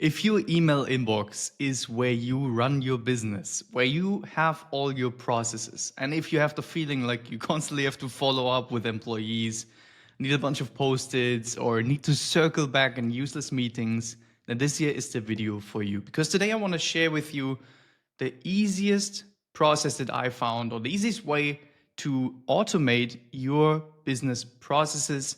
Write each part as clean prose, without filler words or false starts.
If your email inbox is where you run your business, where you have all your processes, and if you have the feeling like you constantly have to follow up with employees, need a bunch of post-its, or need to circle back in useless meetings, then this here is the video for you. Because today I want to share with you the easiest process that I found, or the easiest way to automate your business processes.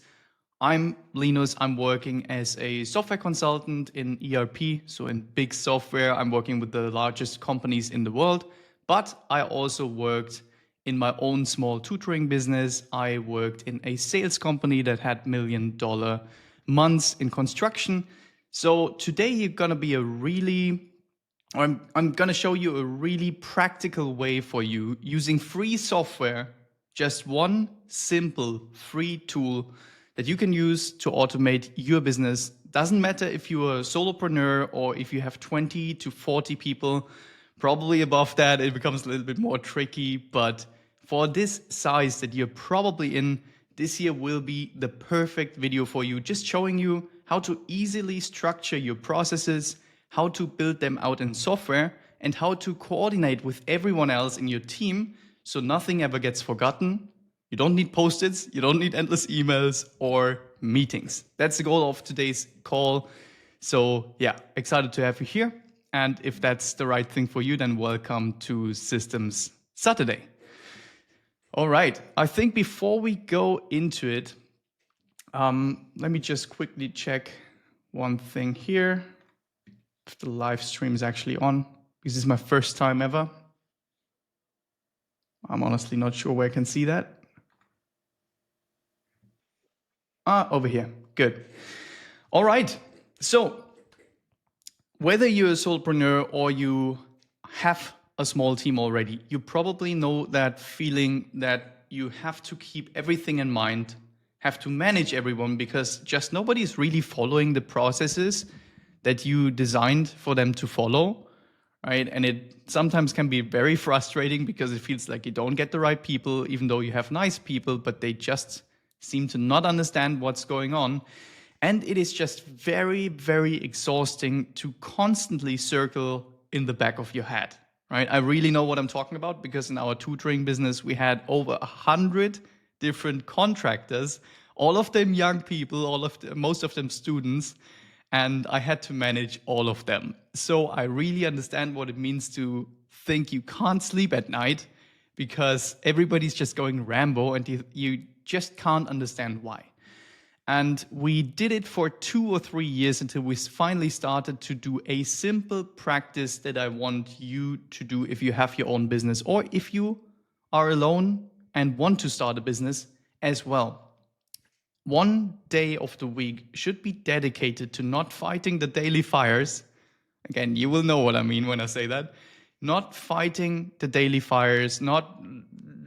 I'm Linus. I'm working as a software consultant in ERP, so in big software. I'm working with the largest companies in the world, but I also worked in my own small tutoring business. I worked in a sales company that had $1 million months in construction. So today you're gonna be I'm gonna show you a really practical way for you using free software, just one simple free tool that you can use to automate your business. Doesn't matter if you're a solopreneur or if you have 20 to 40 people. Probably above that, it becomes a little bit more tricky. But for this size that you're probably in, this here will be the perfect video for you, just showing you how to easily structure your processes, how to build them out in software, and how to coordinate with everyone else in your team so nothing ever gets forgotten. You don't need post-its, you don't need endless emails or meetings. That's the goal of today's call. So yeah, excited to have you here. And if that's the right thing for you, then welcome to Systems Saturday. All right, I think before we go into it, let me just quickly check one thing here. If the live stream is actually on. This is my first time ever. I'm honestly not sure where I can see that. Over here. Good. All right. So whether you're a solopreneur or you have a small team already, you probably know that feeling that you have to keep everything in mind, have to manage everyone because just nobody is really following the processes that you designed for them to follow, right? And it sometimes can be very frustrating because it feels like you don't get the right people, even though you have nice people, but they just seem to not understand what's going on. And it is just very, very exhausting to constantly circle in the back of your head, right? I really know what I'm talking about because in our tutoring business, we had over 100 different contractors, all of them young people, most of them students, and I had to manage all of them. So I really understand what it means to think you can't sleep at night because everybody's just going Rambo and you just can't understand why. And we did it for 2 or 3 years until we finally started to do a simple practice that I want you to do if you have your own business or if you are alone and want to start a business as well. One day of the week should be dedicated to not fighting the daily fires. Again, you will know what I mean when I say that. Not fighting the daily fires, not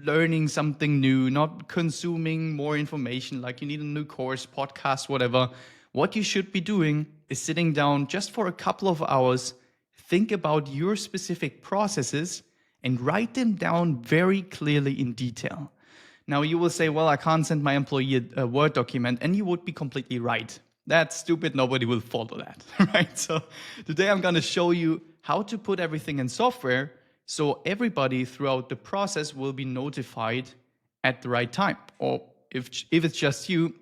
learning something new, not consuming more information like you need a new course, podcast, whatever. What you should be doing is sitting down just for a couple of hours, think about your specific processes, and write them down very clearly in detail. Now you will say, well, I can't send my employee a Word document, and you would be completely right. That's stupid, nobody will follow that, right? So today I'm gonna show you how to put everything in software so everybody throughout the process will be notified at the right time. Or if it's just you,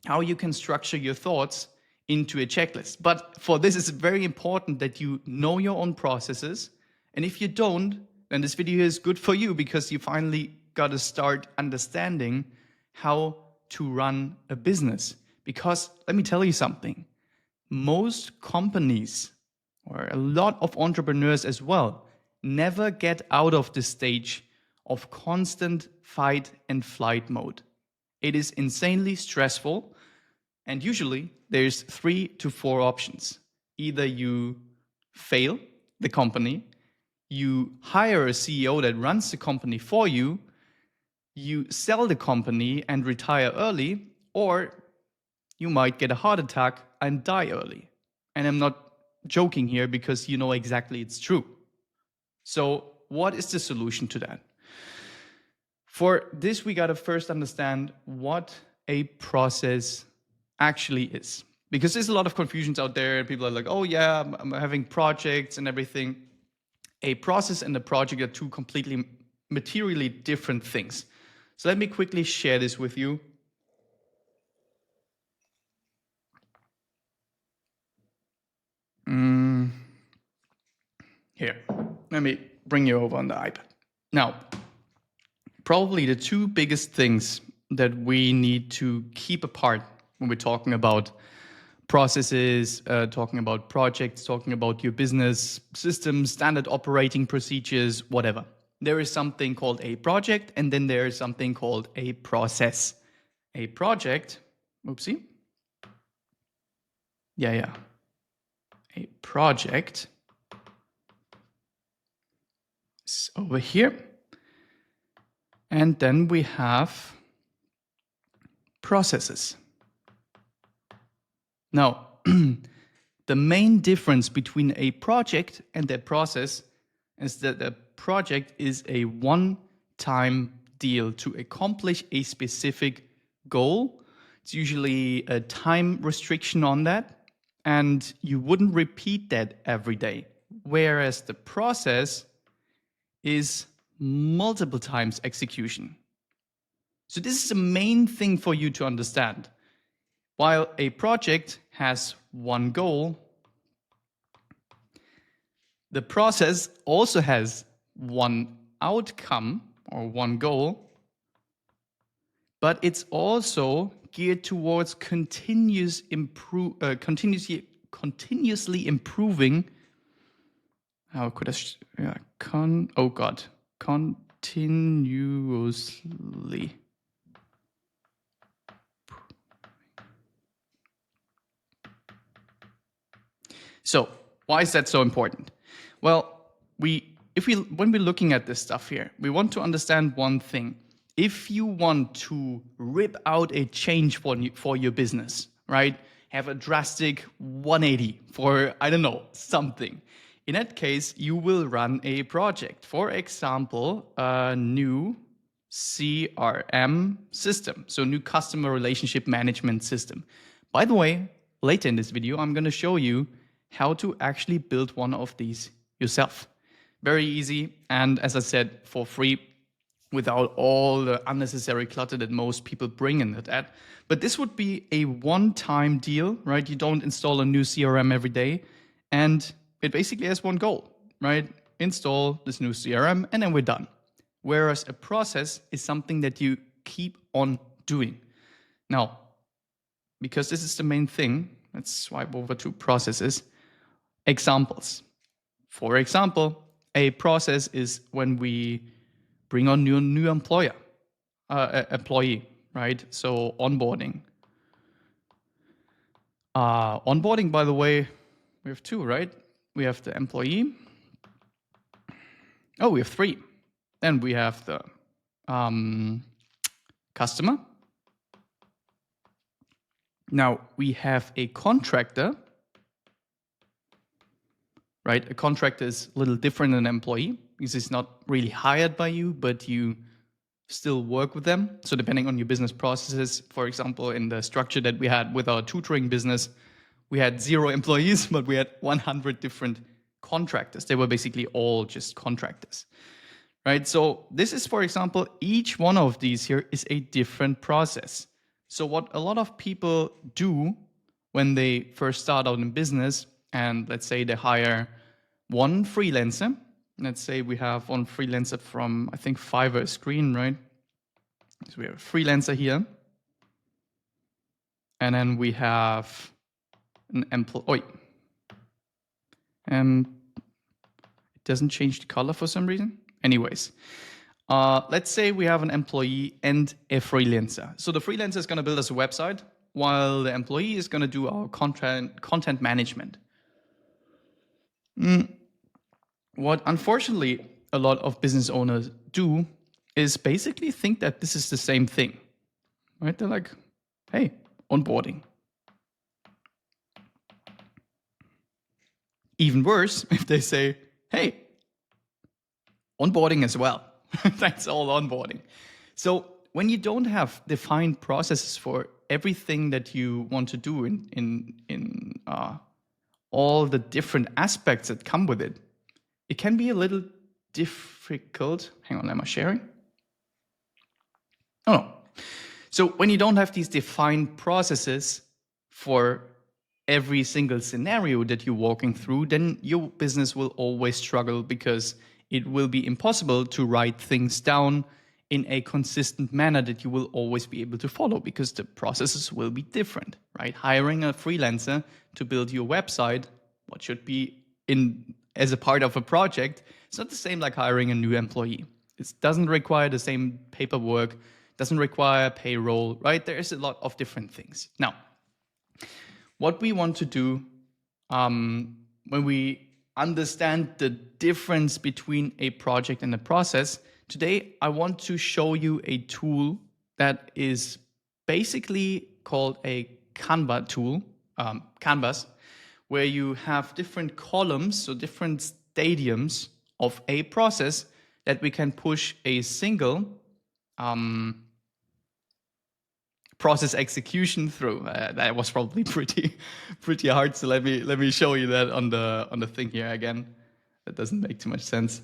how you can structure your thoughts into a checklist. But for this, it's very important that you know your own processes. And if you don't, then this video is good for you because you finally got to start understanding how to run a business. Because let me tell you something, most companies or a lot of entrepreneurs as well never get out of the stage of constant fight and flight mode. It is insanely stressful, and usually there's 3 to 4 options. Either you fail the company, you hire a CEO that runs the company for you, you sell the company and retire early, or you might get a heart attack and die early. And I'm not joking here because you know exactly it's true. So what is the solution to that? For this, we got to first understand what a process actually is. Because there's a lot of confusions out there. People are like, oh yeah, I'm having projects and everything. A process and a project are two completely materially different things. So let me quickly share this with you. Here, let me bring you over on the iPad. Now, probably the two biggest things that we need to keep apart when we're talking about processes, talking about projects, talking about your business systems, standard operating procedures, whatever. There is something called a project, and then there is something called a process. A project, oopsie. Yeah. A project is over here. And then we have processes. Now, the main difference between a project and a process is that a project is a one-time deal to accomplish a specific goal. It's usually a time restriction on that, and you wouldn't repeat that every day. Whereas the process is multiple times execution. So this is the main thing for you to understand. While a project has one goal, the process also has one outcome or one goal, but it's also geared towards continuously improving. How could I? Continuously. So why is that so important? Well, when we're looking at this stuff here, we want to understand one thing. If you want to rip out a change for your business, right? Have a drastic 180 for, I don't know, something. In that case, you will run a project. For example, a new CRM system, so new customer relationship management system. By the way, later in this video, I'm going to show you how to actually build one of these yourself. Very easy, and as I said, for free, without all the unnecessary clutter that most people bring in that. But this would be a one-time deal, right? You don't install a new CRM every day, and it basically has one goal, right? Install this new CRM, and then we're done. Whereas a process is something that you keep on doing. Now, because this is the main thing, let's swipe over to processes. Examples. For example, a process is when we bring on new employee, right? So onboarding. Onboarding, by the way, we have two, right? We have the employee. Oh, we have three. Then we have the customer. Now we have a contractor, right? A contractor is a little different than an employee because it's not really hired by you, but you still work with them. So depending on your business processes, for example, in the structure that we had with our tutoring business, we had 0 employees, but we had 100 different contractors. They were basically all just contractors, right? So this is, for example, each one of these here is a different process. So what a lot of people do when they first start out in business, and let's say they hire one freelancer. Let's say we have one freelancer from, I think, Fiverr screen, right? So we have a freelancer here. And then we have an employee. It doesn't change the color for some reason. Anyways, let's say we have an employee and a freelancer. So the freelancer is going to build us a website, while the employee is going to do our content management. What unfortunately a lot of business owners do is basically think that this is the same thing, right? They're like, hey, onboarding. Even worse, if they say, hey, onboarding as well. That's all onboarding. So when you don't have defined processes for everything that you want to do in all the different aspects that come with it, it can be a little difficult. Hang on, am I sharing? Oh no. So when you don't have these defined processes for every single scenario that you're walking through, then your business will always struggle because it will be impossible to write things down in a consistent manner that you will always be able to follow, because the processes will be different, right? Hiring a freelancer to build your website, what should be in as a part of a project, it's not the same like hiring a new employee. It doesn't require the same paperwork, doesn't require payroll, right? There is a lot of different things. Now, what we want to do when we understand the difference between a project and a process, today I want to show you a tool that is basically called a Canva tool, Canvas, where you have different columns, so different stadiums of a process that we can push a single process execution through. That was probably pretty hard. So let me show you that on the thing here again. That doesn't make too much sense.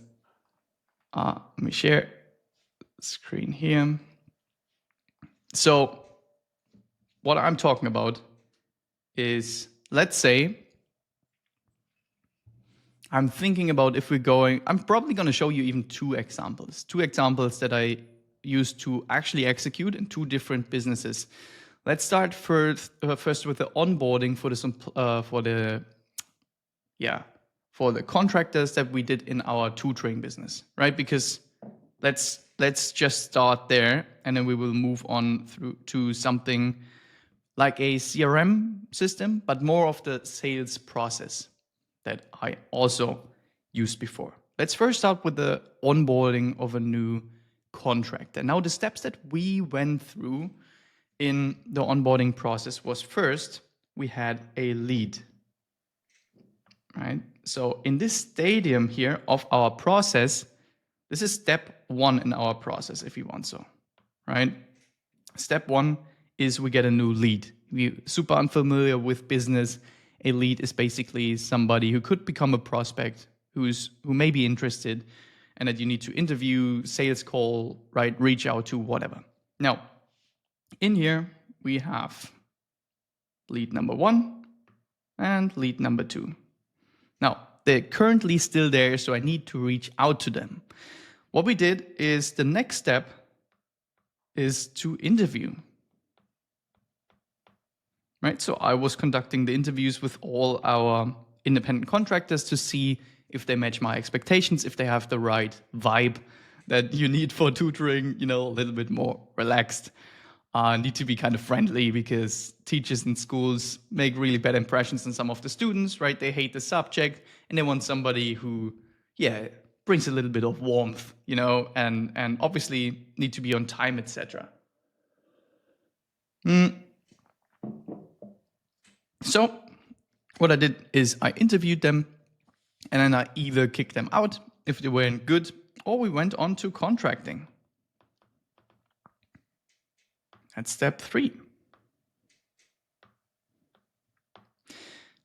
Let me share screen here. So what I'm talking about is, let's say I'm thinking about if we're going, I'm probably going to show you even two examples that I used to actually execute in two different businesses. Let's start first with the onboarding for the contractors that we did in our tutoring business, right? Because let's just start there, and then we will move on through to something like a CRM system, but more of the sales process that I also used before. Let's first start with the onboarding of a new contractor. Now, the steps that we went through in the onboarding process was, first, we had a lead, right? So in this stadium here of our process, this is step one in our process, if you want so, right? Step one is we get a new lead. We're super unfamiliar with business. A lead is basically somebody who could become a prospect, who may be interested, and that you need to interview, sales call, right, reach out to, whatever. Now, in here, we have lead number one and lead number two. Now, they're currently still there, so I need to reach out to them. What we did is, the next step is to interview. Right? So I was conducting the interviews with all our independent contractors to see if they match my expectations, if they have the right vibe that you need for tutoring, a little bit more relaxed. Need to be kind of friendly, because teachers in schools make really bad impressions on some of the students, right? They hate the subject and they want somebody who, brings a little bit of warmth, and obviously need to be on time, etc. So what I did is I interviewed them, and then I either kicked them out if they weren't good, or we went on to contracting. That's step 3.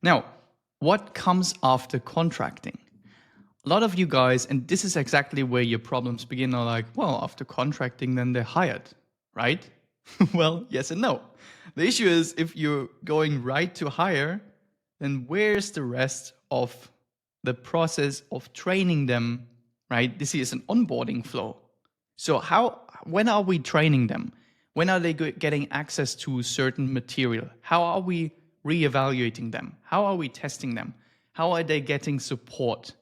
Now, what comes after contracting? A lot of you guys, and this is exactly where your problems begin, are like, well, after contracting, then they're hired, right? Well, yes and no. The issue is, if you're going right to hire, then where's the rest of the process of training them, right? This is an onboarding flow. So when are we training them? When are they getting access to certain material? How are we reevaluating them? How are we testing them? How are they getting support?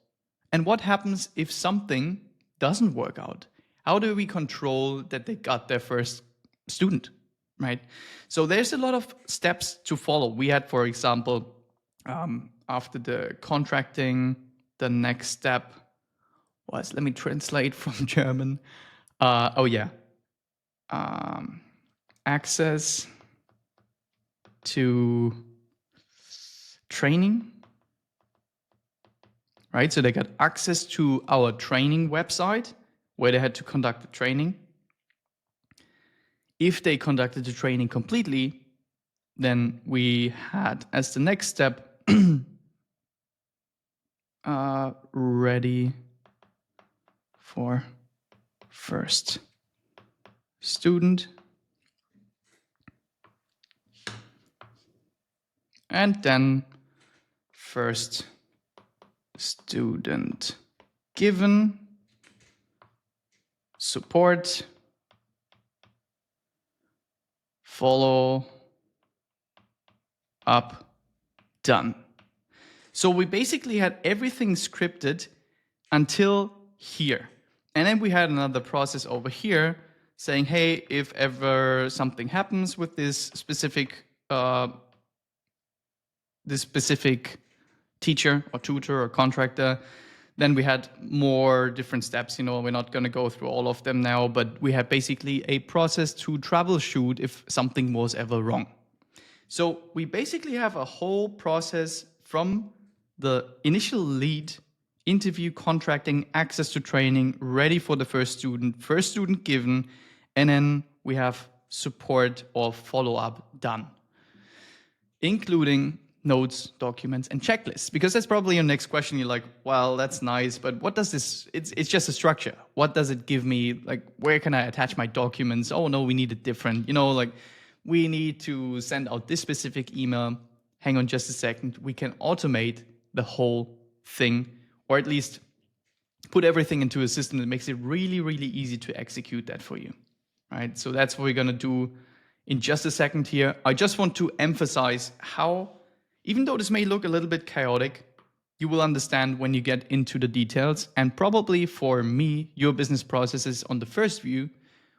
And what happens if something doesn't work out? How do we control that they got their first student, right? So there's a lot of steps to follow. We had, for example, after the contracting, the next step was, let me translate from German. Access to training, right? So they got access to our training website where they had to conduct the training. If they conducted the training completely, Then we had as the next step, ready for first student. And then first student given, support, follow up, done. So we basically had everything scripted until here. And then we had another process over here saying, hey, if ever something happens with this specific teacher or tutor or contractor, then we had more different steps. We're not going to go through all of them now, but we had basically a process to troubleshoot if something was ever wrong. So we basically have a whole process from the initial lead, interview, contracting, access to training, ready for the first student given, and then we have support or follow-up done, including notes, documents, and checklists. Because that's probably your next question. You're like, well, that's nice, but what does this, it's just a structure. What does it give me? Like, where can I attach my documents? Oh no, we need it different. We need to send out this specific email. Hang on just a second. We can automate the whole thing, or at least put everything into a system that makes it really, really easy to execute that for you, right? So that's what we're going to do in just a second here. I just want to emphasize how, even though this may look a little bit chaotic, you will understand when you get into the details. And probably for me, your business processes on the first view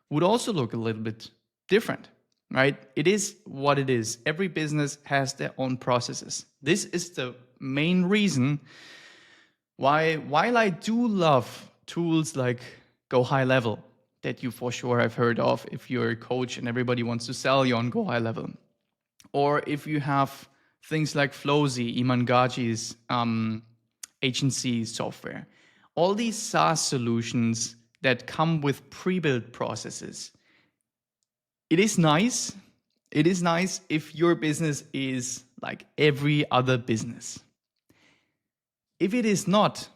would also look a little bit different, right? It is what it is. Every business has their own processes. This is the main reason why, while I do love tools like Go High Level, that you for sure have heard of if you're a coach and everybody wants to sell you on Go High Level, or if you have things like Flowzy, Iman Gaji's agency software, all these SaaS solutions that come with pre-built processes. It is nice if your business is like every other business. If it is not,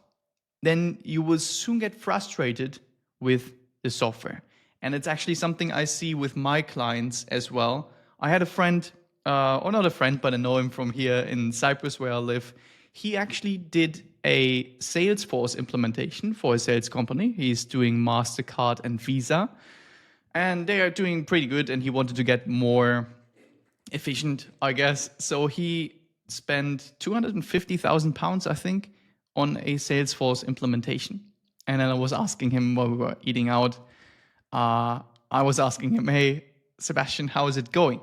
then you will soon get frustrated with the software. And it's actually something I see with my clients as well. I had a friend, or not a friend, but I know him from here in Cyprus where I live. He actually did a Salesforce implementation for a sales company. He's doing MasterCard and Visa. And they are doing pretty good, and he wanted to get more efficient, I guess. So he spent £250,000, I think, on a Salesforce implementation. And then I was asking him while we were eating out, I was asking him, hey, Sebastian, how is it going?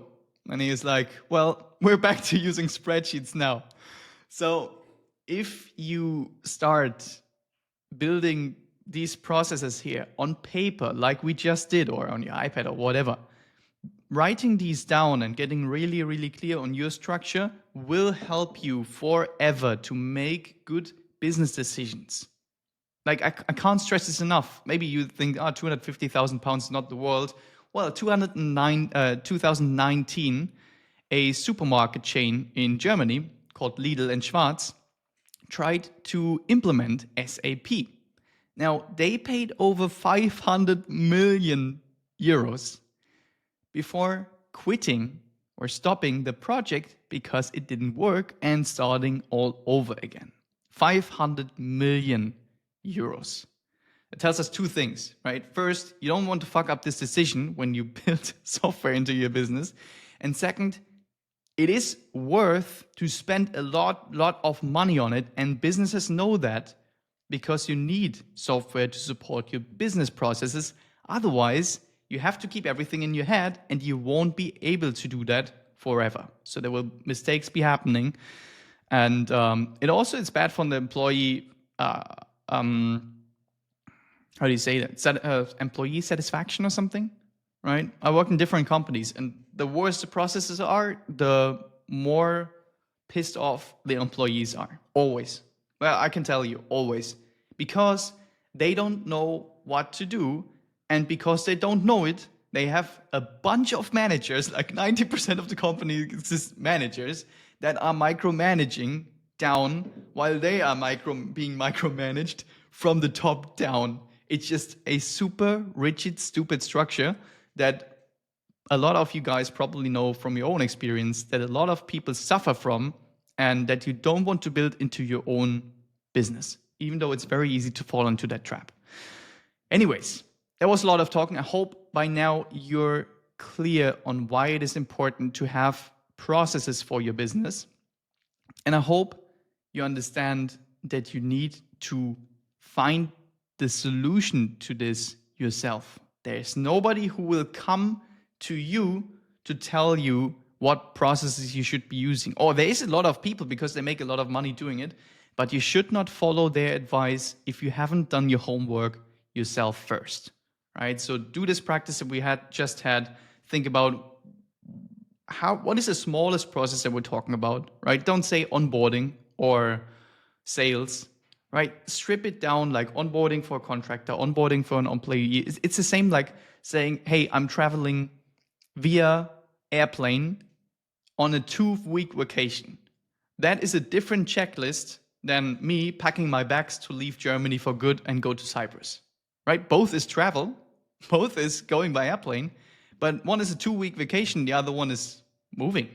And he was like, well, we're back to using spreadsheets now. So if you start building these processes here on paper, like we just did, or on your iPad or whatever, writing these down and getting really, really clear on your structure will help you forever to make good business decisions. Like, I can't stress this enough. Maybe you think, £250,000 is not the world. Well, 2019, a supermarket chain in Germany called Lidl and Schwarz tried to implement SAP. Now, they paid over 500 million euros before quitting or stopping the project because it didn't work and starting all over again. 500 million euros. It tells us two things, right? First, you don't want to fuck up this decision when you build software into your business. And second, it is worth to spend a lot of money on it, and businesses know that because you need software to support your business processes. Otherwise, you have to keep everything in your head, and you won't be able to do that forever. So there will mistakes be happening, and it's bad for the employee. How do you say that? Employee satisfaction or something, right? I work in different companies, and the worse the processes are, the more pissed off the employees are. Always. Well, I can tell you, always. Because they don't know what to do, and because they don't know it, they have a bunch of managers, like 90% of the company exists managers that are micromanaging down while they are being micromanaged from the top down. It's just a super rigid, stupid structure that a lot of you guys probably know from your own experience that a lot of people suffer from, and that you don't want to build into your own business, even though it's very easy to fall into that trap. Anyways, there was a lot of talking. I hope by now you're clear on why it is important to have processes for your business. And I hope you understand that you need to find the solution to this yourself. There's nobody who will come to you to tell you what processes you should be using. Or there is a lot of people because they make a lot of money doing it, but you should not follow their advice if you haven't done your homework yourself first, right? So do this practice that we just had. Think about what is the smallest process that we're talking about, right? Don't say onboarding or sales, right? Strip it down, like onboarding for a contractor, onboarding for an employee. It's the same like saying, hey, I'm traveling via airplane on a 2-week vacation. That is a different checklist than me packing my bags to leave Germany for good and go to Cyprus, right? Both is travel, both is going by airplane, but one is a 2-week vacation, the other one is moving.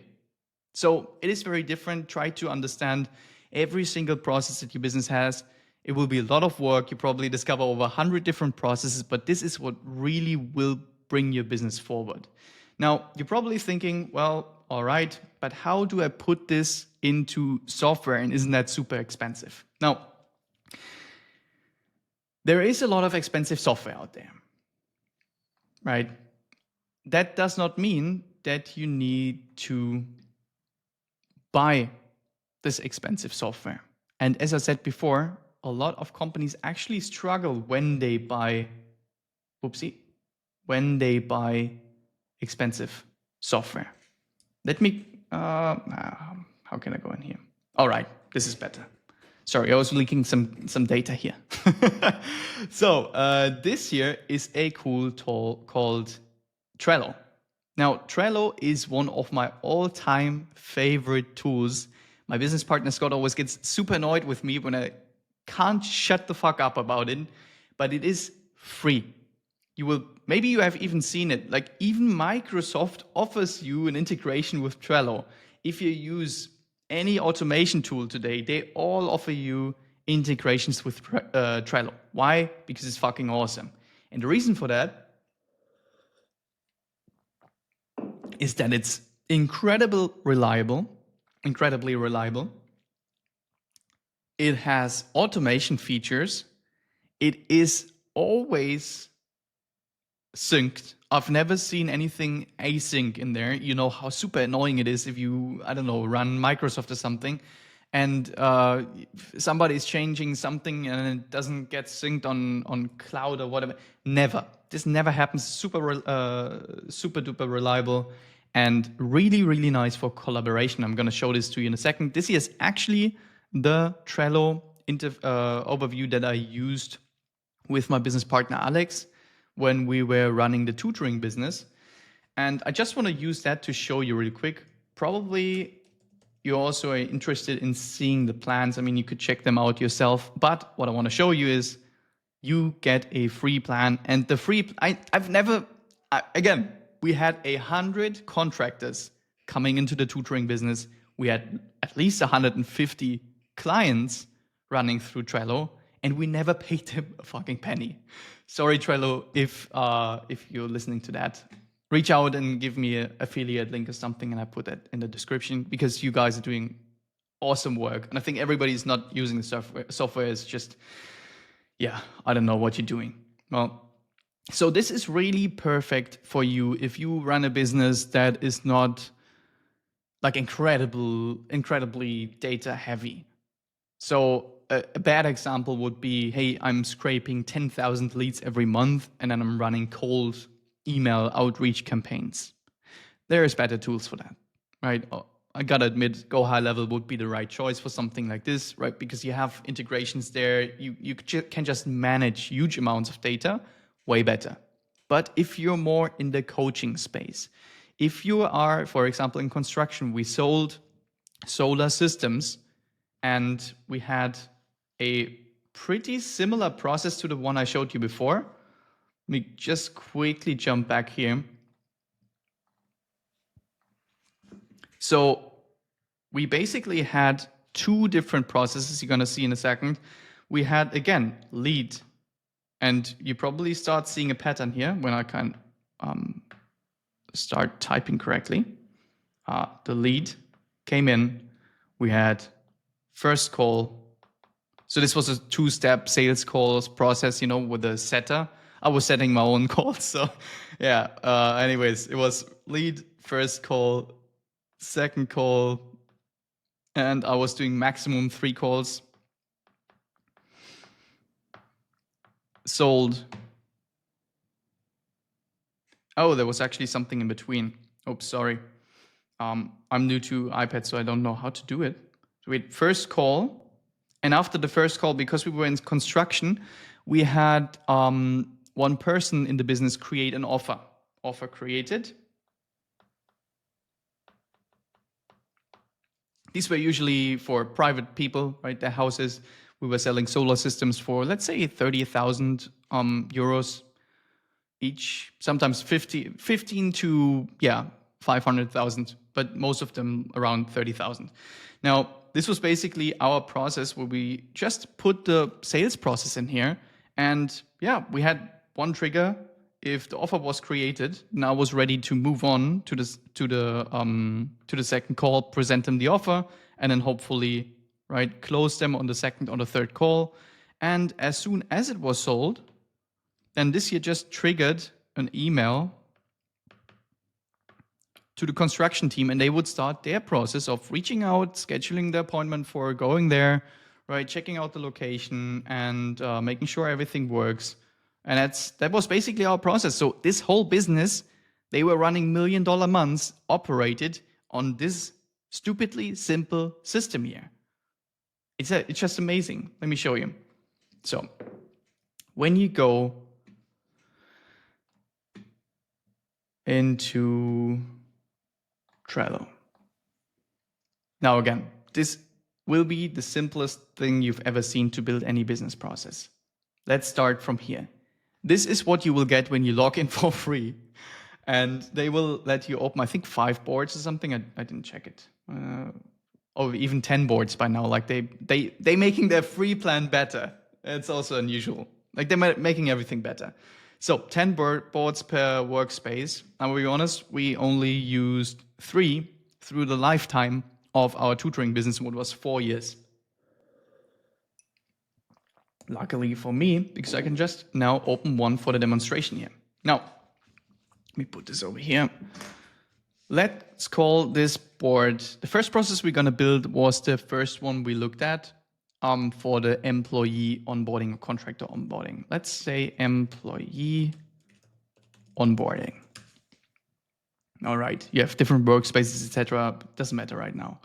So it is very different. Try to understand every single process that your business has. It will be a lot of work. You probably discover over 100 different processes, but this is what really will bring your business forward. Now, you're probably thinking, well, all right, but how do I put this into software, and isn't that super expensive? Now, there is a lot of expensive software out there, right? That does not mean that you need to buy this expensive software. And as I said before, a lot of companies actually struggle when they buy, when they buy expensive software. Let me, how can I go in here? All right, this is better. Sorry, I was leaking some data here. So this here is a cool tool called Trello. Now, Trello is one of my all-time favorite tools. My business partner Scott always gets super annoyed with me when I can't shut the fuck up about it, but it is free. Maybe you have even seen it. Like even Microsoft offers you an integration with Trello. If you use any automation tool today, they all offer you integrations with Trello. Why? Because it's fucking awesome. And the reason for that is that it's incredibly reliable. It has automation features. It is always synced. I've never seen anything async in there. You know how super annoying it is if you, I don't know, run Microsoft or something, and somebody is changing something and it doesn't get synced on cloud or whatever. Never. This never happens. Super duper reliable and really, really nice for collaboration. I'm going to show this to you in a second. This is actually the Trello overview that I used with my business partner Alex when we were running the tutoring business. And I just want to use that to show you really quick. Probably you're also interested in seeing the plans. I mean, you could check them out yourself. But what I want to show you is you get a free plan. And the free, again, we had 100 contractors coming into the tutoring business. We had at least 150 clients running through Trello, and we never paid them a fucking penny. Sorry, Trello, if you're listening to that, reach out and give me an affiliate link or something, and I put that in the description, because you guys are doing awesome work. And I think everybody's not using the software is just, yeah, I don't know what you're doing. Well, so this is really perfect for you if you run a business that is not like incredibly data heavy. So a bad example would be, hey, I'm scraping 10,000 leads every month and then I'm running cold email outreach campaigns. There's better tools for that, right? I gotta admit, Go High Level would be the right choice for something like this, right? Because you have integrations there. You can just manage huge amounts of data way better. But if you're more in the coaching space, if you are, for example, in construction, we sold solar systems and we had a pretty similar process to the one I showed you before. Let me just quickly jump back here. So we basically had two different processes you're going to see in a second. We had, again, lead. And you probably start seeing a pattern here when I can start typing correctly. The lead came in. We had first call. So this was a two-step sales calls process, with the setter. I was setting my own calls. So yeah, anyways, it was lead, first call, second call, and I was doing maximum 3 calls. Sold. Oh, there was actually something in between. Oops, sorry. I'm new to iPad, so I don't know how to do it. So we had first call, and after the first call, because we were in construction, we had one person in the business create an offer. Offer created. These were usually for private people, right? Their houses. We were selling solar systems for, let's say, 30,000 euros each, sometimes 15 to 500,000, but most of them around 30,000. Now, this was basically our process where we just put the sales process in here, and we had one trigger. If the offer was created, now was ready to move on to the second call, present them the offer, and then hopefully close them on the second or the third call. And as soon as it was sold, then this here just triggered an email to the construction team, and they would start their process of reaching out, scheduling the appointment for going there, checking out the location, and making sure everything works. And that was basically our process. So this whole business, they were running $1 million months, operated on this stupidly simple system here. It's just amazing. Let me show you. So when you go into Trello. Now again, this will be the simplest thing you've ever seen to build any business process. Let's start from here. This is what you will get when you log in for free. And they will let you open, I think, 5 boards or something. I didn't check it. Or even 10 boards by now. Like they making their free plan better. It's also unusual. Like they're making everything better. So 10 boards per workspace. And to be honest, we only used 3 through the lifetime of our tutoring business, which was 4 years. Luckily for me, because I can just now open one for the demonstration here. Now, let me put this over here. Let's call this board. The first process we're going to build was the first one we looked at for the employee onboarding or contractor onboarding. Let's say employee onboarding. All right, you have different workspaces, etc. Doesn't matter right now.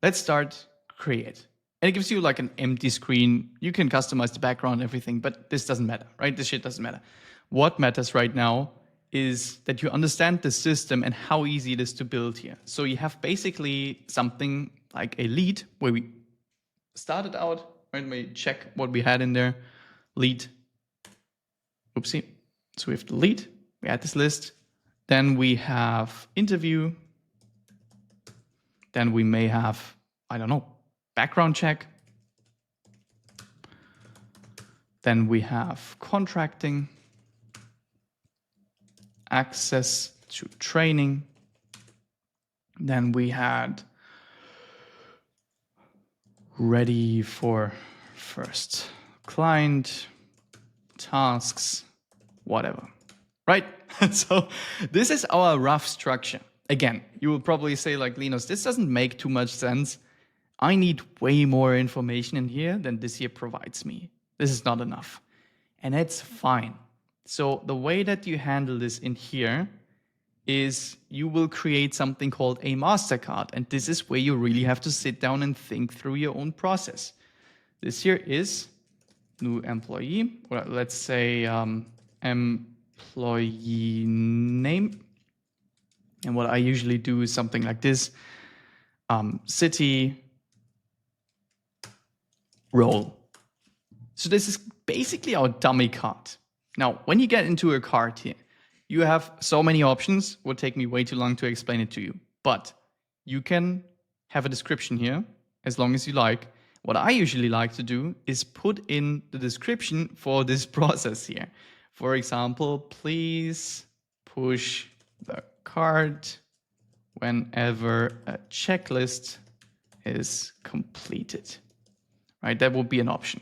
Let's start create. And it gives you like an empty screen. You can customize the background and everything, but this doesn't matter, right? This shit doesn't matter. What matters right now is that you understand the system and how easy it is to build here. So you have basically something like a lead where we started out, right? We check what we had in there. Lead. Oopsie. So we have the lead. We add this list. Then we have interview. Then we may have, I don't know, background check. Then we have contracting, access to training. Then we had ready for first client, tasks, whatever, right? So this is our rough structure. Again, you will probably say like, Linus, this doesn't make too much sense. I need way more information in here than this here provides me. This is not enough. And it's fine. So the way that you handle this in here is you will create something called a MasterCard. And this is where you really have to sit down and think through your own process. This here is new employee, or let's say employee employee name. And what I usually do is something like this, city, role. So this is basically our dummy card. Now, when you get into a card here, you have so many options. It would take me way too long to explain it to you. But you can have a description here as long as you like. What I usually like to do is put in the description for this process here. For example, please push the cart whenever a checklist is completed. Right? That would be an option.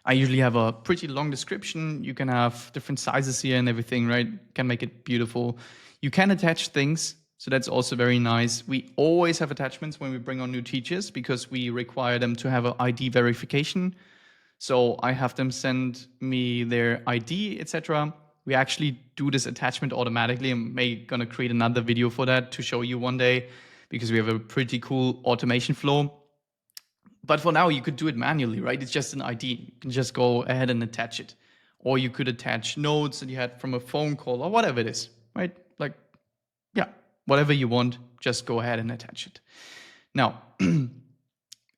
I usually have a pretty long description. You can have different sizes here and everything, right? Can make it beautiful. You can attach things, so that's also very nice. We always have attachments when we bring on new teachers because we require them to have an ID verification. So I have them send me their ID, etc. We actually do this attachment automatically. I'm gonna create another video for that to show you one day because we have a pretty cool automation flow. But for now, you could do it manually, right? It's just an ID. You can just go ahead and attach it. Or you could attach notes that you had from a phone call or whatever it is, right? Like, yeah, whatever you want, just go ahead and attach it. Now,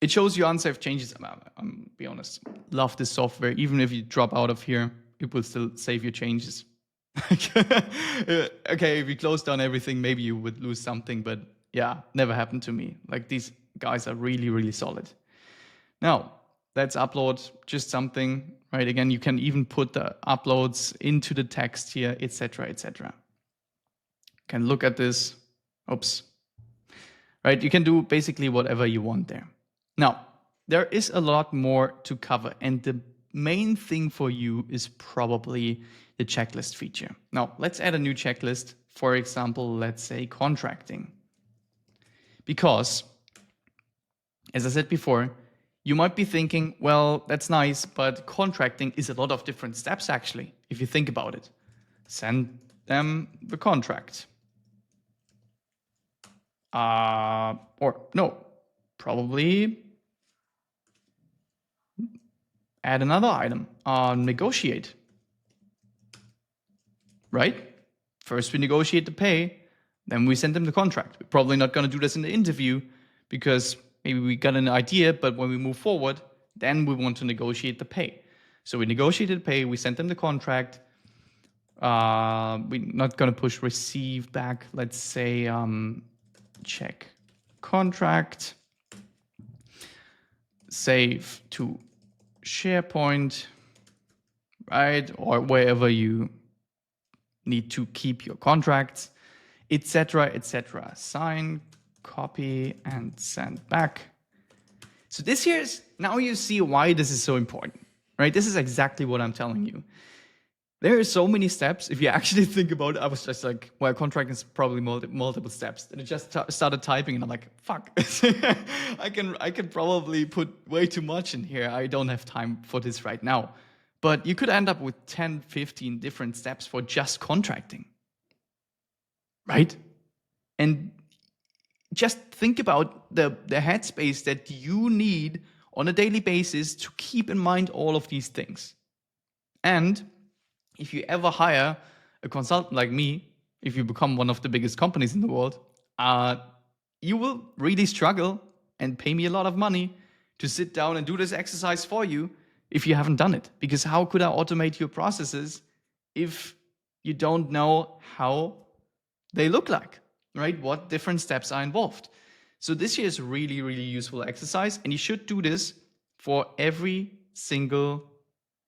it shows you unsafe changes. I'm be honest, love this software. Even if you drop out of here, it will still save your changes. Okay, if you close down everything, maybe you would lose something, but yeah, never happened to me. Like these guys are really, really solid. Now, let's upload just something, right? Again, you can even put the uploads into the text here, etc., etc. Can look at this. Oops. Right? You can do basically whatever you want there. Now, there is a lot more to cover, and the main thing for you is probably the checklist feature. Now, let's add a new checklist. For example, let's say contracting. Because, as I said before, you might be thinking, well, that's nice, but contracting is a lot of different steps, actually, if you think about it. Send them the contract. Or no, probably add another item, negotiate, right? First we negotiate the pay, then we send them the contract. We're probably not going to do this in the interview because maybe we got an idea, but when we move forward, then we want to negotiate the pay. So we negotiated the pay, we sent them the contract. We're not going to push receive back. Let's say check contract, save to SharePoint, right? Or wherever you need to keep your contracts, etc., etc. Sign, copy, and send back. So this here is, now you see why this is so important, right? This is exactly what I'm telling you. There are so many steps. If you actually think about it, I was just like, well, contracting is probably multiple steps. And I just started typing and I'm like, fuck, I can probably put way too much in here. I don't have time for this right now. But you could end up with 10, 15 different steps for just contracting, right? And just think about the headspace that you need on a daily basis to keep in mind all of these things. And if you ever hire a consultant like me, if you become one of the biggest companies in the world, you will really struggle and pay me a lot of money to sit down and do this exercise for you if you haven't done it. Because how could I automate your processes if you don't know how they look like, right? What different steps are involved. So this here is a really, really useful exercise, and you should do this for every single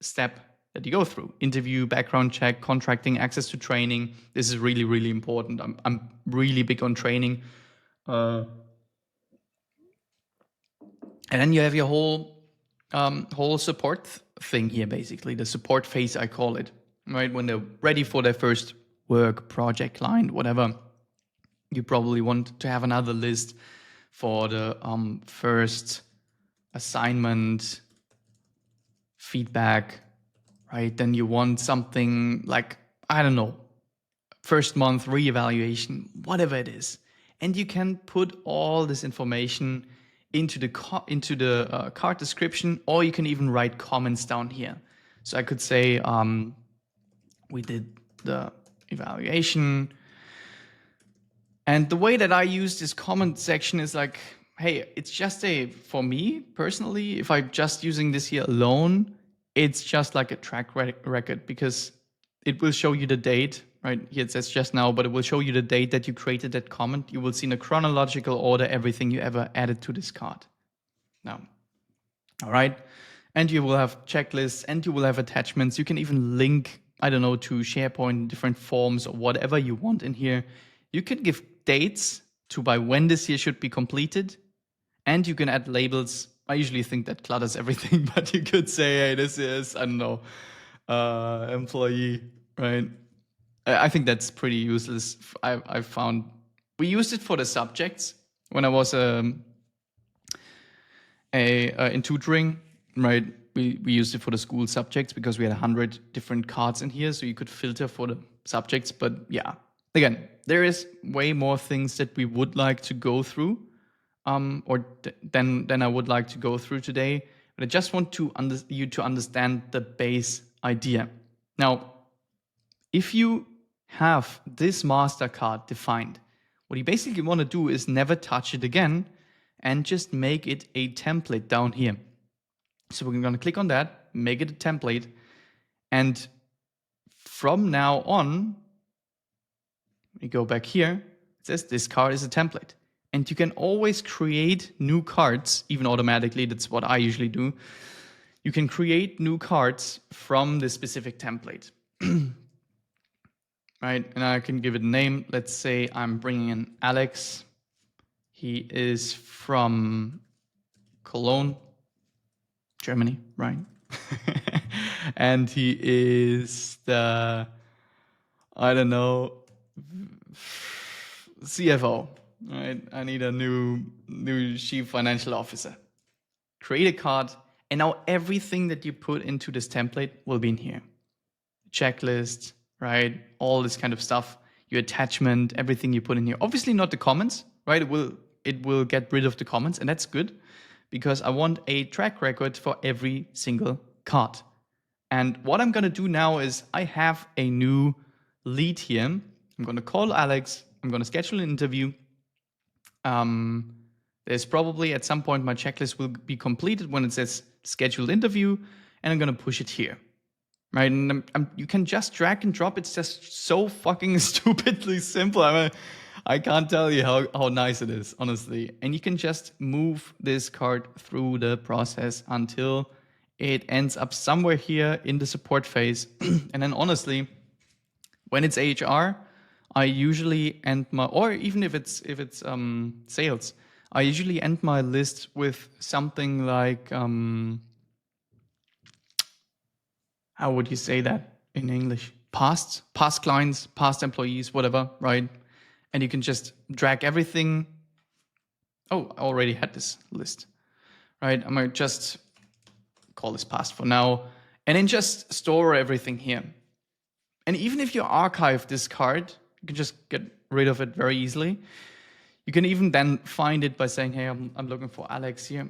step that you go through. Interview, background check, contracting, access to training. This is really, really important. I'm really big on training. And then you have your whole support thing here, basically. The support phase, I call it, right? When they're ready for their first work, project, client, whatever, you probably want to have another list for the first assignment, feedback, right? Then you want something like, I don't know, first month reevaluation, whatever it is. And you can put all this information into the card description, or you can even write comments down here. So I could say, We did the evaluation. And the way that I use this comment section is like, hey, it's just for me personally, if I'm just using this here alone, it's just like a track record because it will show you the date, right? Here it says just now, but it will show you the date that you created that comment. You will see in a chronological order everything you ever added to this card. Now, all right. And you will have checklists and you will have attachments. You can even link, I don't know, to SharePoint, different forms or whatever you want in here. You can give dates to by when this year should be completed. And you can add labels. I usually think that clutters everything, but you could say, hey, this is, I don't know, employee, right? I think that's pretty useless. I found we used it for the subjects when I was in tutoring, right? We used it for the school subjects because we had 100 different cards in here, so you could filter for the subjects. But yeah, again, there is way more things that we would like to go through, than I would like to go through today. But I just want you to understand the base idea. Now, if you have this master card defined, what you basically want to do is never touch it again and just make it a template down here. So we're going to click on that, make it a template, and from now on, we go back here, it says this card is a template. And you can always create new cards, even automatically, that's what I usually do. You can create new cards from this specific template. Right, and I can give it a name. Let's say I'm bringing in Alex. He is from Cologne, Germany, right? And he is the, I don't know, CFO, right? I need a new chief financial officer. Create a card, and now everything that you put into this template will be in here. Checklist, right? All this kind of stuff, your attachment, everything you put in here. Obviously not the comments, right? It will get rid of the comments, and that's good because I want a track record for every single card. And what I'm going to do now is I have a new lead here. I'm going to call Alex. I'm going to schedule an interview. There's probably at some point my checklist will be completed when it says scheduled interview, and I'm going to push it here. Right, and you can just drag and drop. It's just so fucking stupidly simple. I can't tell you how nice it is, honestly. And you can just move this card through the process until it ends up somewhere here in the support phase. And then honestly, when it's HR, I usually end my, or even if it's sales, I usually end my list with something like, how would you say that in English? Past clients, past employees, whatever, right? And you can just drag everything. Oh, I already had this list, right? I might just call this past for now, and then just store everything here. And even if you archive this card, you can just get rid of it very easily. You can even then find it by saying, hey, I'm looking for Alex here.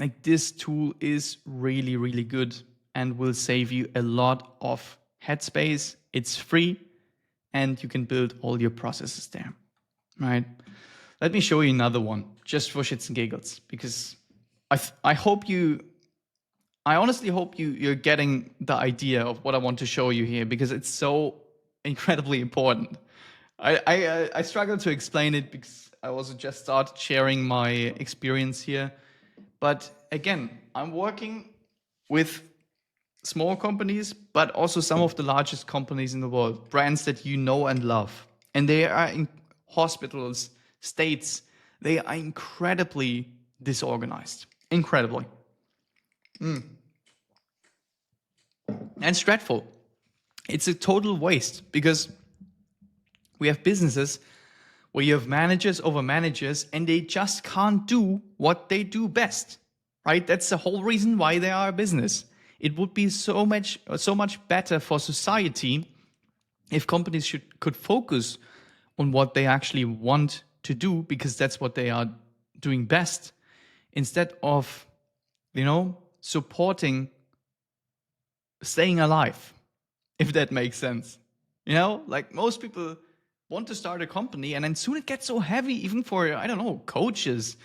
Like, this tool is really, really good and will save you a lot of headspace. It's free and you can build all your processes there, right? Let me show you another one just for shits and giggles, because I honestly hope you're getting the idea of what I want to show you here, because it's so incredibly important. I struggle to explain it because I also just started sharing my experience here. But again, I'm working with small companies, but also some of the largest companies in the world, brands that you know and love. And they are in hospitals, states, they are incredibly disorganized. Incredibly. And dreadful. It's a total waste because we have businesses where you have managers over managers and they just can't do what they do best, right? That's the whole reason why they are a business. It would be so much better for society if companies could focus on what they actually want to do, because that's what they are doing best, instead of, supporting staying alive. if that makes sense. You know, like most people want to start a company and then soon it gets so heavy, even for, I don't know, coaches,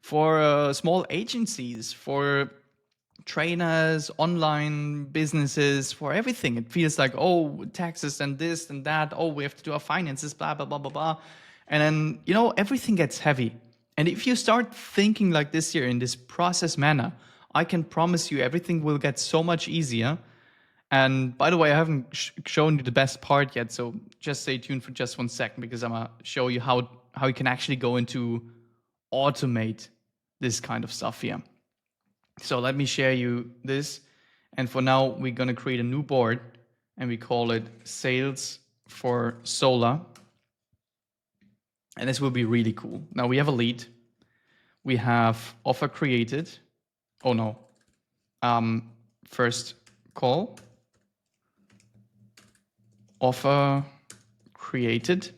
for small agencies, for trainers, online businesses, for everything. It feels like, oh, taxes and this and that. Oh, we have to do our finances, blah, blah, blah, blah, blah. And then, you know, everything gets heavy. And if you start thinking like this here in this process manner, I can promise you everything will get so much easier. And by the way, I haven't shown you the best part yet, so just stay tuned for just 1 second because I'm gonna show you how you can actually go into automate this kind of stuff here. So let me share you this. And for now, we're gonna create a new board and we call it Sales for Solar. And this will be really cool. Now we have a lead. We have offer created. Oh no. First call. Offer created.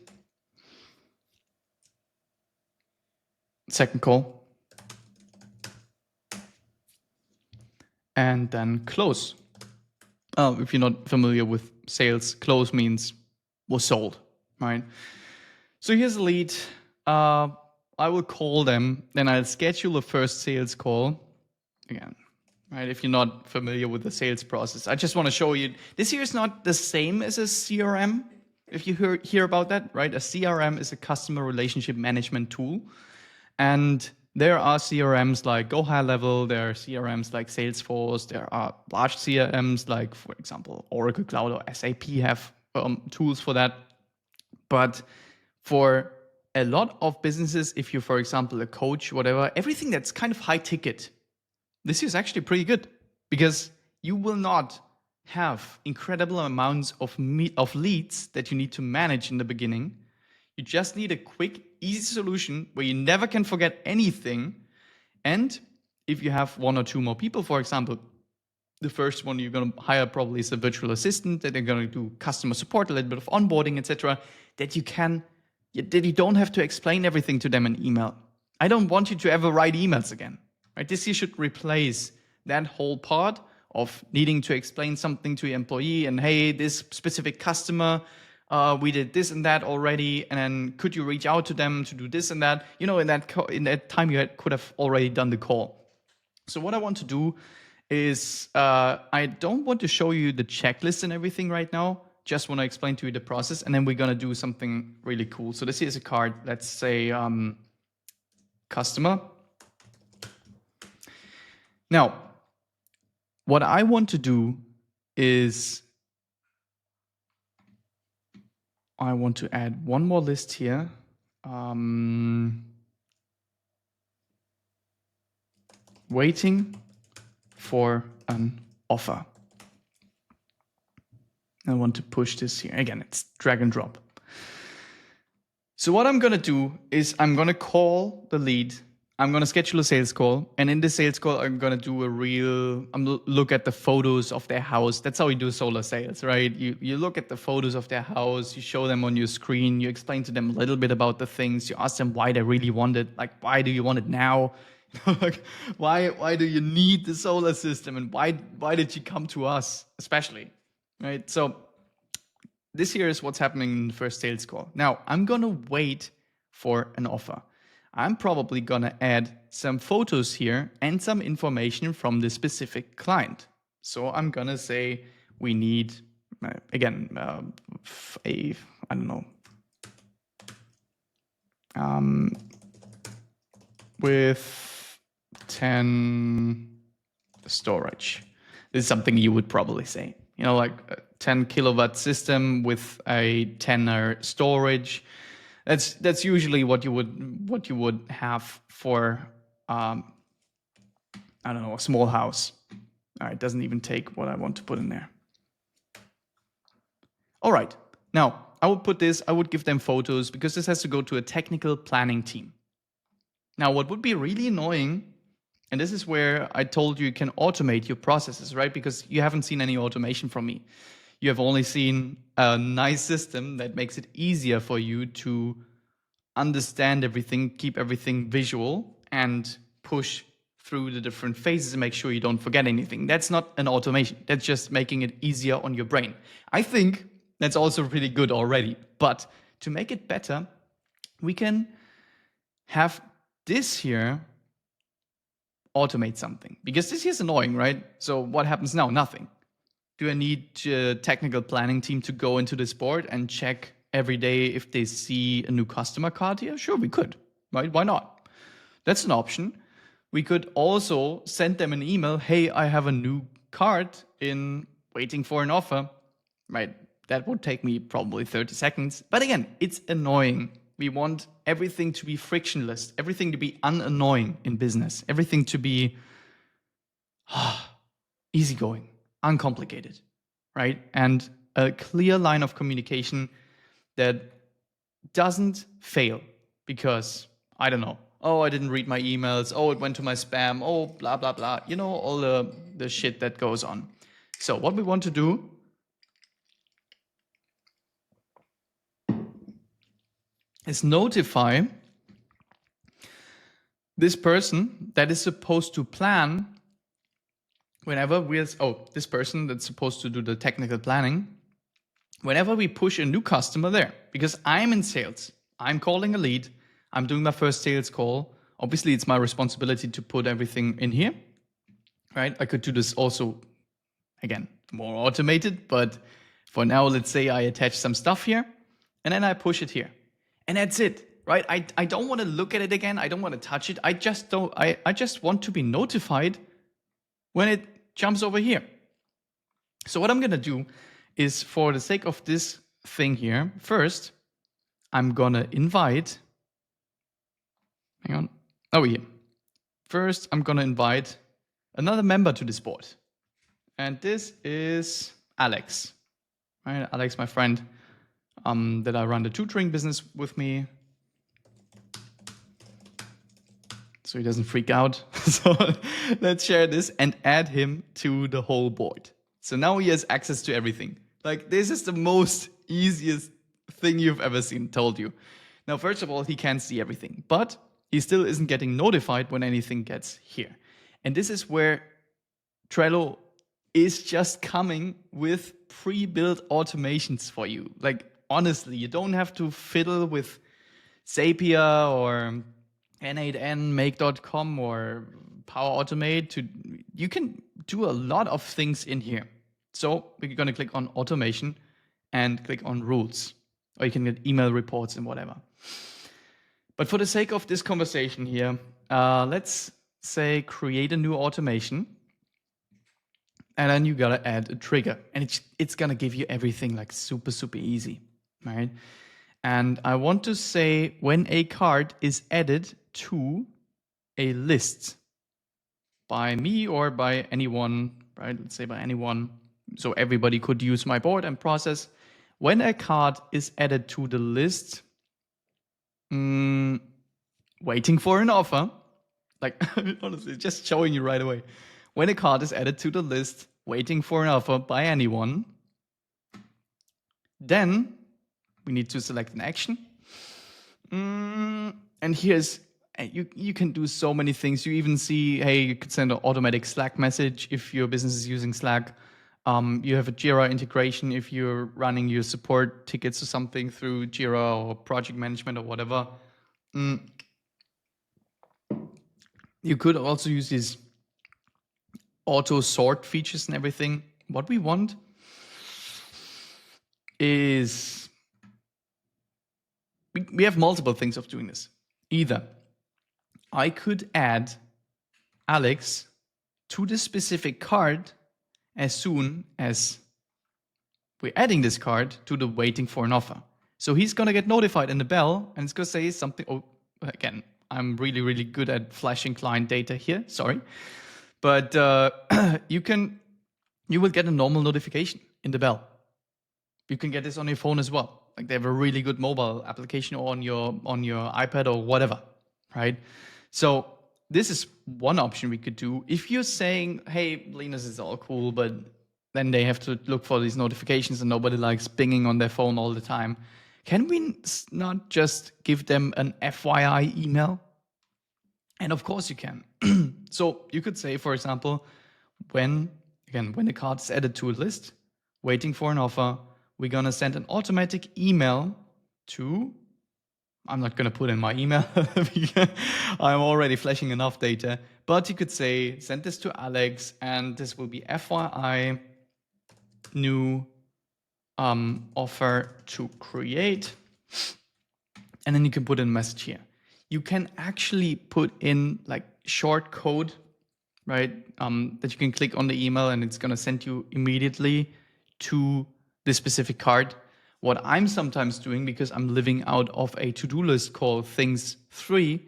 Second call. And then close. If you're not familiar with sales, close means was sold, right? So here's the lead. I will call them, then I'll schedule a first sales call. Again, right? If you're not familiar with the sales process, I just want to show you. This here is not the same as a CRM. If you hear about that, right? A CRM is a customer relationship management tool. And there are CRMs like Go High Level, there are CRMs like Salesforce, there are large CRMs like, for example, Oracle Cloud or SAP have tools for that. But for a lot of businesses, if you're, for example, a coach, whatever, everything that's kind of high ticket, this is actually pretty good because you will not have incredible amounts of leads that you need to manage in the beginning. You just need a quick, easy solution where you never can forget anything. And if you have one or two more people, for example, the first one you're going to hire probably is a virtual assistant that they're going to do customer support, a little bit of onboarding, etc. That you don't have to explain everything to them in email. I don't want you to ever write emails again. Right? This you should replace that whole part of needing to explain something to your employee and hey, this specific customer, we did this and that already, and then could you reach out to them to do this and that? You know, in that time you could have already done the call. So what I want to do is I don't want to show you the checklist and everything right now. Just want to explain to you the process, and then we're gonna do something really cool. So this is a card. Let's say customer. Now, what I want to do is I want to add one more list here. Waiting for an offer. I want to push this here. Again, it's drag and drop. So what I'm going to do is I'm going to call the lead. I'm going to schedule a sales call. And in the sales call, I'm going to do look at the photos of their house. That's how we do solar sales, right? You look at the photos of their house. You show them on your screen. You explain to them a little bit about the things. You ask them why they really want it. Like, why do you want it now? Like, why do you need the solar system? And why did you come to us, especially? Right? So this here is what's happening in the first sales call. Now, I'm going to wait for an offer. I'm probably going to add some photos here and some information from the specific client. So I'm going to say we need, again, I don't know, with 10 storage. This is something you would probably say. You know, like a 10 kilowatt system with a 10er storage. That's usually what you would have for I don't know, a small house. All right, it doesn't even take what I want to put in there. All right, now I would give them photos because this has to go to a technical planning team. Now, what would be really annoying, and this is where I told you can automate your processes, right? Because you haven't seen any automation from me. You have only seen a nice system that makes it easier for you to understand everything, keep everything visual, and push through the different phases and make sure you don't forget anything. That's not an automation. That's just making it easier on your brain. I think that's also pretty good already. But to make it better, we can have this here automate something, because this here is annoying, right? So what happens now? Nothing. Do I need a technical planning team to go into this board and check every day if they see a new customer card here? Sure, we could, right? Why not? That's an option. We could also send them an email. Hey, I have a new card in waiting for an offer, right? That would take me probably 30 seconds. But again, it's annoying. We want everything to be frictionless, everything to be unannoying in business, everything to be easygoing, uncomplicated, right? And a clear line of communication that doesn't fail because, I don't know, oh, I didn't read my emails, oh, it went to my spam, oh, blah, blah, blah, you know, all the shit that goes on. So what we want to do is notify this person that is supposed to plan whenever this person that's supposed to do the technical planning, whenever we push a new customer there, because I'm in sales, I'm calling a lead, I'm doing my first sales call. Obviously, it's my responsibility to put everything in here, right? I could do this also, again, more automated, but for now, let's say I attach some stuff here, and then I push it here. And that's it, right? I don't want to look at it again. I don't want to touch it. I just want to be notified when it jumps over here. So what I'm going to do is, for the sake of this thing here, first, I'm going to invite, hang on, over here. First, I'm going to invite another member to this board. And this is Alex, right? Alex, my friend, that I run the tutoring business with me. So he doesn't freak out. So let's share this and add him to the whole board. So now he has access to everything. Like, this is the most easiest thing you've ever seen, told you. Now, first of all, he can't see everything, but he still isn't getting notified when anything gets here. And this is where Trello is just coming with pre-built automations for you. Like, honestly, you don't have to fiddle with Zapier or N8N, Make.com or Power Automate. You can do a lot of things in here. So we're going to click on automation and click on rules, or you can get email reports and whatever. But for the sake of this conversation here, let's say create a new automation. And then you gotta add a trigger, and it's gonna give you everything like super, super easy, right? And I want to say when a card is added to a list by me or by anyone, right? Let's say by anyone. So everybody could use my board and process. When a card is added to the list, waiting for an offer, like honestly, just showing you right away. When a card is added to the list, waiting for an offer by anyone, then we need to select an action. And here's, you can do so many things. You even see, hey, you could send an automatic Slack message if your business is using Slack. You have a Jira integration if you're running your support tickets or something through Jira or project management or whatever. You could also use these auto sort features and everything. What we want is, we have multiple things of doing this. Either I could add Alex to the specific card as soon as we're adding this card to the waiting for an offer. So he's going to get notified in the bell, and it's going to say something. Oh, again, I'm really, really good at flashing client data here. Sorry. But you will get a normal notification in the bell. You can get this on your phone as well. Like, they have a really good mobile application on your iPad or whatever, right? So this is one option we could do. If you're saying, hey, Linus, is all cool, but then they have to look for these notifications and nobody likes pinging on their phone all the time, can we not just give them an FYI email? And of course you can. So you could say, for example, when the card is added to a list, waiting for an offer, we're going to send an automatic email to, I'm not going to put in my email because I'm already flashing enough data, but you could say, send this to Alex and this will be FYI, new offer to create. And then you can put in a message here. You can actually put in like short code, right? That you can click on the email and it's going to send you immediately to this specific card. What I'm sometimes doing, because I'm living out of a to-do list called Things 3,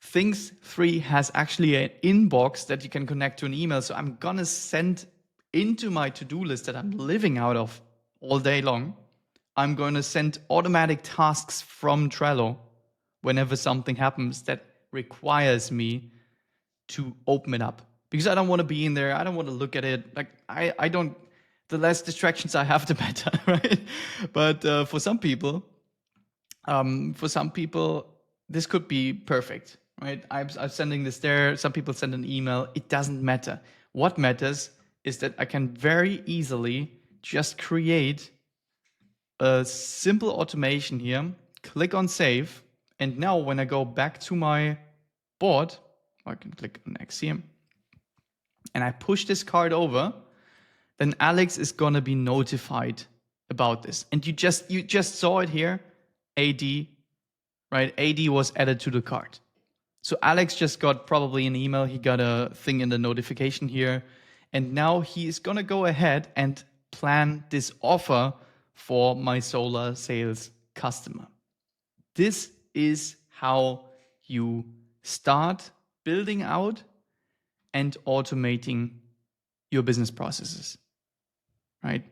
Things 3 has actually an inbox that you can connect to an email. So I'm going to send into my to-do list that I'm living out of all day long. I'm going to send automatic tasks from Trello whenever something happens that requires me to open it up, because I don't want to be in there. I don't want to look at it. Like I don't, the less distractions I have, the better, right? But for some people, this could be perfect, right? I'm sending this there. Some people send an email. It doesn't matter. What matters is that I can very easily just create a simple automation here, click on save, and now when I go back to my board, I can click on X here, and I push this card over, then Alex is gonna be notified about this. And you just saw it here, AD, right? AD was added to the card. So Alex just got probably an email, he got a thing in the notification here, and now he is gonna go ahead and plan this offer for my solar sales customer. This is how you start building out and automating your business processes, right?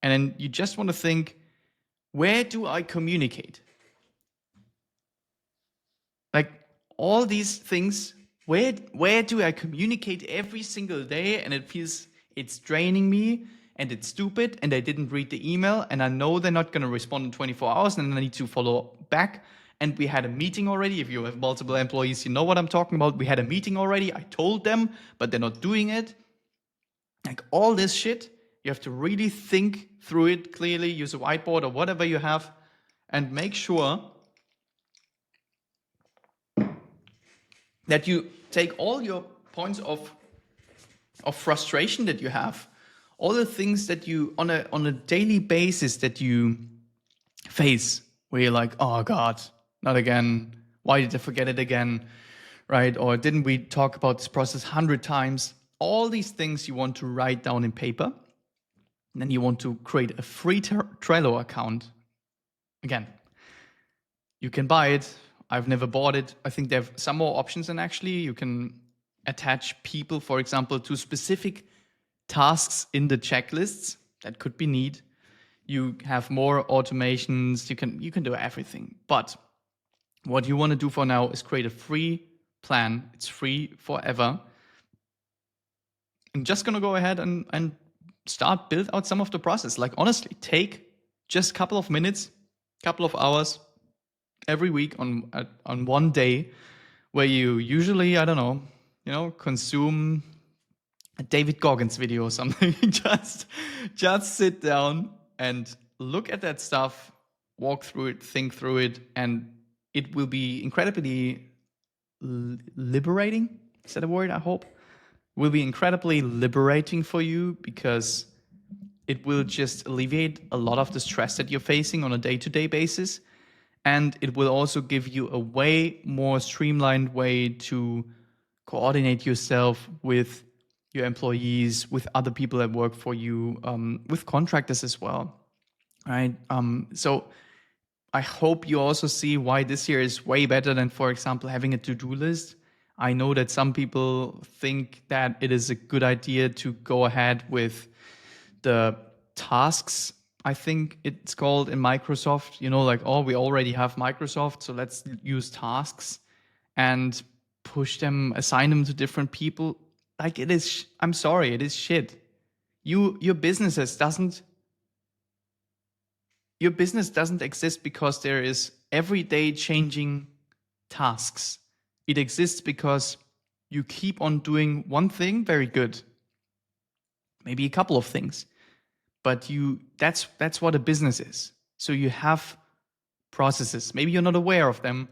And then you just want to think, where do I communicate? Like all these things, where do I communicate every single day? And it feels it's draining me and it's stupid and I didn't read the email and I know they're not going to respond in 24 hours and I need to follow back. And we had a meeting already. If you have multiple employees, you know what I'm talking about. We had a meeting already. I told them, but they're not doing it. Like all this shit, you have to really think through it clearly, use a whiteboard or whatever you have, and make sure that you take all your points of frustration that you have, all the things that you on a daily basis that you face, where you're like, oh God, not again. Why did I forget it again? Right? Or didn't we talk about this process 100 times? All these things you want to write down in paper. And then you want to create a free Trello account. Again, you can buy it. I've never bought it. I think they have some more options, and actually you can attach people, for example, to specific tasks in the checklists. That could be neat. You have more automations. You can do everything. But what you want to do for now is create a free plan. It's free forever. I'm just going to go ahead and start build out some of the process. Like honestly, take just a couple of minutes, couple of hours every week on one day where you usually, I don't know, consume a David Goggins video or something. just sit down and look at that stuff, walk through it, think through it, and it will be incredibly liberating. Is that a word? I hope. Will be incredibly liberating for you because it will just alleviate a lot of the stress that you're facing on a day-to-day basis. And it will also give you a way more streamlined way to coordinate yourself with your employees, with other people that work for you, with contractors as well. Right. So I hope you also see why this year is way better than, for example, having a to-do list. I know that some people think that it is a good idea to go ahead with the tasks, I think it's called in Microsoft, like, oh, we already have Microsoft, so let's use tasks and push them, assign them to different people. Like it is, I'm sorry, it is shit. Your business doesn't exist because there is everyday changing tasks. It exists because you keep on doing one thing very good, maybe a couple of things, but that's what a business is. So you have processes. Maybe you're not aware of them,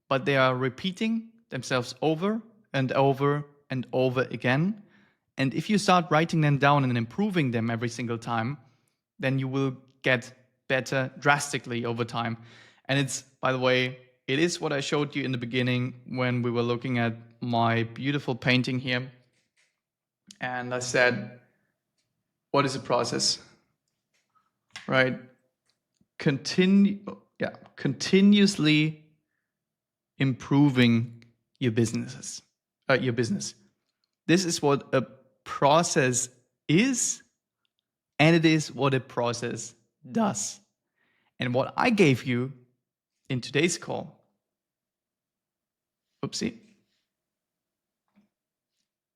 but they are repeating themselves over and over and over again. And if you start writing them down and improving them every single time, then you will get better drastically over time. And it's, by the way, it is what I showed you in the beginning when we were looking at my beautiful painting here. And I said, what is a process? Right? Continuously improving your business. This is what a process is, and it is what a process does. And what I gave you in today's call,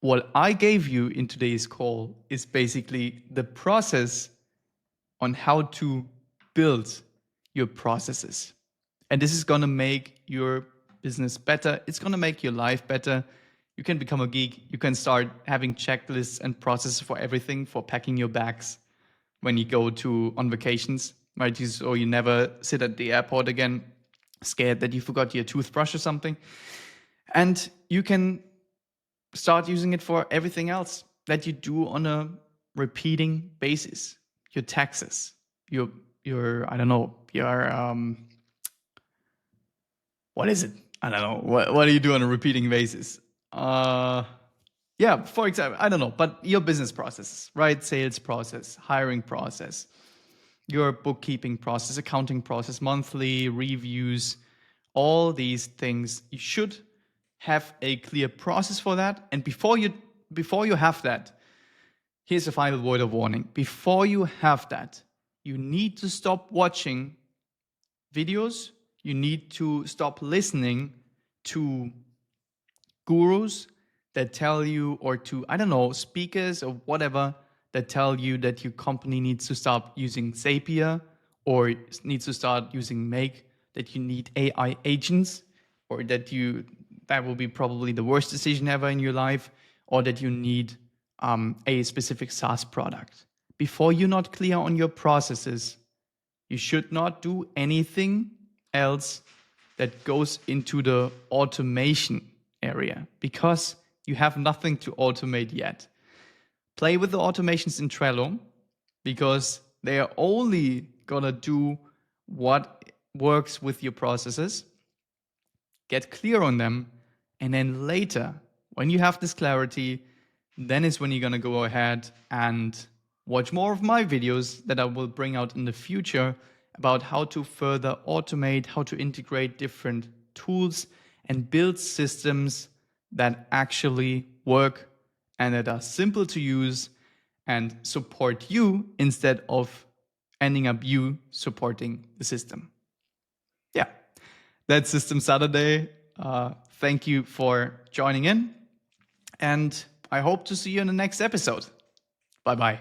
what I gave you in today's call is basically the process on how to build your processes. And this is going to make your business better. It's going to make your life better. You can become a geek. You can start having checklists and processes for everything, for packing your bags when you go on vacations, right? Or you never sit at the airport again, scared that you forgot your toothbrush or something. And you can start using it for everything else that you do on a repeating basis. Your taxes, your I don't know, what is it? I don't know. What do you do on a repeating basis? Yeah, for example, I don't know, but your business processes, right? Sales process, hiring process, your bookkeeping process, accounting process, monthly reviews, all these things. You should have a clear process for that. And before you have that, here's a final word of warning. Before you have that, you need to stop watching videos. You need to stop listening to gurus that tell you, or to, I don't know, speakers or whatever that tell you that your company needs to stop using Zapier or needs to start using Make, that you need AI agents, or that will be probably the worst decision ever in your life, or that you need a specific SaaS product. Before you're not clear on your processes, you should not do anything else that goes into the automation area, because you have nothing to automate yet. Play with the automations in Trello, because they are only gonna do what works with your processes. Get clear on them, and then later, when you have this clarity, then is when you're gonna go ahead and watch more of my videos that I will bring out in the future about how to further automate, how to integrate different tools and build systems that actually work and that are simple to use and support you instead of ending up you supporting the system. Yeah, that's System Saturday. Thank you for joining in, and I hope to see you in the next episode. Bye-bye.